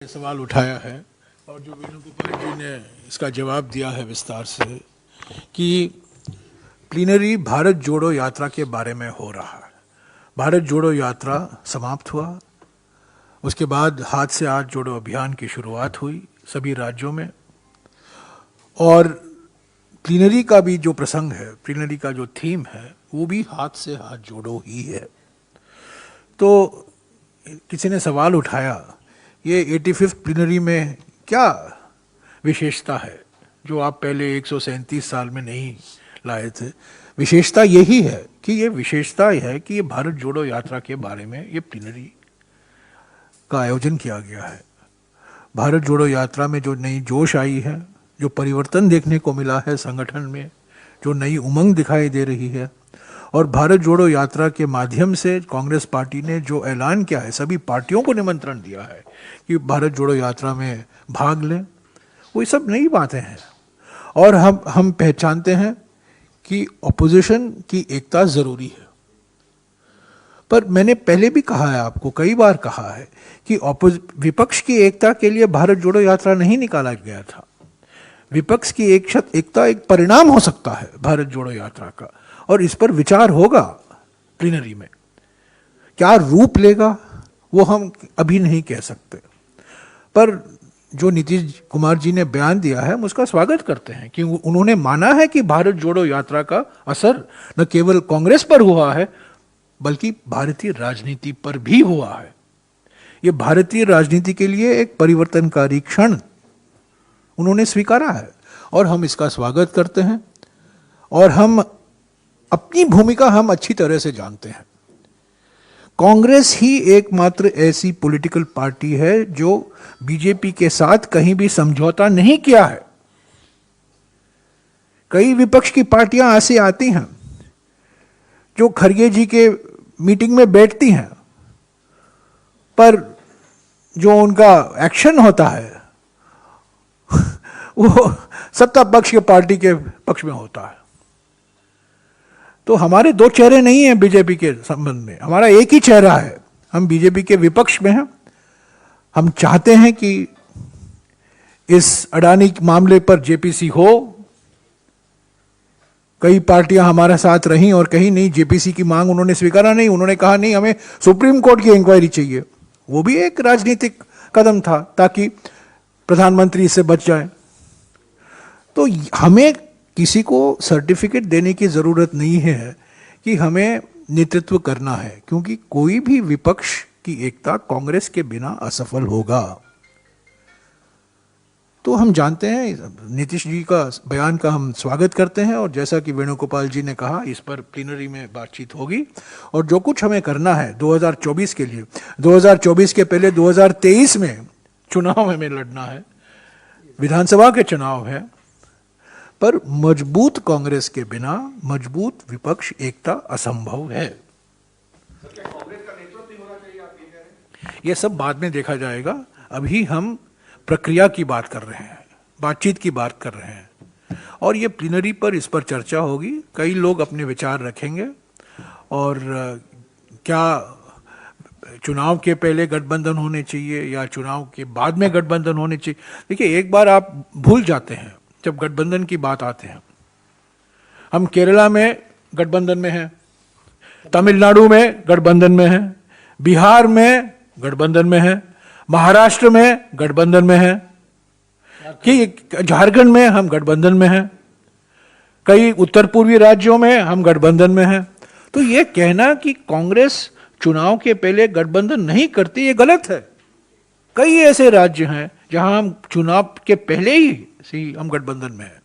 सवाल उठाया है और जो वेणुगोपाल जी ने इसका जवाब दिया है विस्तार से कि प्लीनरी भारत जोड़ो यात्रा के बारे में हो रहा है। भारत जोड़ो यात्रा समाप्त हुआ, उसके बाद हाथ से हाथ जोड़ो अभियान की शुरुआत हुई सभी राज्यों में, और प्लीनरी का भी जो प्रसंग है, प्लीनरी का जो थीम है, वो भी हाथ से हाथ जोड़ो ही है। तो किसी ने सवाल उठाया, ये 85th प्लीनरी में क्या विशेषता है जो आप पहले 137 साल में नहीं लाए थे? विशेषता यही है कि ये भारत जोड़ो यात्रा के बारे में ये प्लीनरी का आयोजन किया गया है। भारत जोड़ो यात्रा में जो नई जोश आई है, जो परिवर्तन देखने को मिला है संगठन में, जो नई उमंग दिखाई दे रही है, और भारत जोड़ो यात्रा के माध्यम से कांग्रेस पार्टी ने जो ऐलान किया है, सभी पार्टियों को निमंत्रण दिया है कि भारत जोड़ो यात्रा में भाग लें, वो सब नई बातें हैं। और हम पहचानते हैं कि ऑपोजिशन की एकता ज़रूरी है। पर मैंने पहले भी कहा है, आपको कई बार कहा है कि विपक्ष की एकता के लिए भारत जोड़ो यात्रा नहीं निकाला गया था। विपक्ष की एकता एक परिणाम हो सकता है भारत जोड़ो यात्रा का, और इस पर विचार होगा प्लीनरी में। क्या रूप लेगा वो हम अभी नहीं कह सकते, पर जो नीतीश कुमार जी ने बयान दिया है हम उसका स्वागत करते हैं कि उन्होंने माना है कि भारत जोड़ो यात्रा का असर न केवल कांग्रेस पर हुआ है बल्कि भारतीय राजनीति पर भी हुआ है। ये भारतीय राजनीति के लिए एक परिवर्तनकारी क्षण उन्होंने स्वीकारा है और हम इसका स्वागत करते हैं। और हम अपनी भूमिका हम अच्छी तरह से जानते हैं। कांग्रेस ही एकमात्र ऐसी पॉलिटिकल पार्टी है जो बीजेपी के साथ कहीं भी समझौता नहीं किया है। कई विपक्ष की पार्टियां ऐसी आती हैं जो खरगे जी के मीटिंग में बैठती हैं, पर जो उनका एक्शन होता है वो सत्ता पक्ष के पार्टी के पक्ष में होता है। तो हमारे दो चेहरे नहीं हैं बीजेपी के संबंध में, हमारा एक ही चेहरा है। हम बीजेपी के विपक्ष में हैं। हम चाहते हैं कि इस अडानी मामले पर जेपीसी हो। कई पार्टियां हमारे साथ रहीं और कहीं नहीं। जेपीसी की मांग उन्होंने स्वीकारा नहीं, उन्होंने कहा नहीं, हमें सुप्रीम कोर्ट की इंक्वायरी चाहिए। वो भी एक राजनीतिक कदम था ताकि प्रधानमंत्री इससे बच जाए। तो हमें किसी को सर्टिफिकेट देने की ज़रूरत नहीं है कि हमें नेतृत्व करना है, क्योंकि कोई भी विपक्ष की एकता कांग्रेस के बिना असफल होगा। तो हम जानते हैं, नीतीश जी का बयान का हम स्वागत करते हैं, और जैसा कि वेणुगोपाल जी ने कहा, इस पर प्लीनरी में बातचीत होगी। और जो कुछ हमें करना है 2024 के लिए, 2024 के पहले 2023 में चुनाव हमें लड़ना है, विधानसभा के चुनाव है, पर मजबूत कांग्रेस के बिना मजबूत विपक्ष एकता असंभव है। कांग्रेस का नेतृत्व नहीं होना चाहिए, आप ये कह रहे हैं? ये सब बाद में देखा जाएगा। अभी हम प्रक्रिया की बात कर रहे हैं, बातचीत की बात कर रहे हैं, और ये प्लीनरी पर इस पर चर्चा होगी। कई लोग अपने विचार रखेंगे, और क्या चुनाव के पहले गठबंधन होने चाहिए या चुनाव के बाद में गठबंधन होने चाहिए। देखिए, एक बार आप भूल जाते हैं जब गठबंधन की बात आते हैं। हम केरला में गठबंधन में हैं, तमिलनाडु में गठबंधन में हैं, बिहार में गठबंधन में हैं, महाराष्ट्र में गठबंधन में हैं, कि झारखंड में हम गठबंधन में हैं, कई उत्तर पूर्वी राज्यों में हम गठबंधन में हैं। तो ये कहना कि कांग्रेस चुनाव के पहले गठबंधन नहीं करती, ये गलत है। कई ऐसे राज्य हैं जहां हम चुनाव के पहले ही हम गठबंधन में हैं।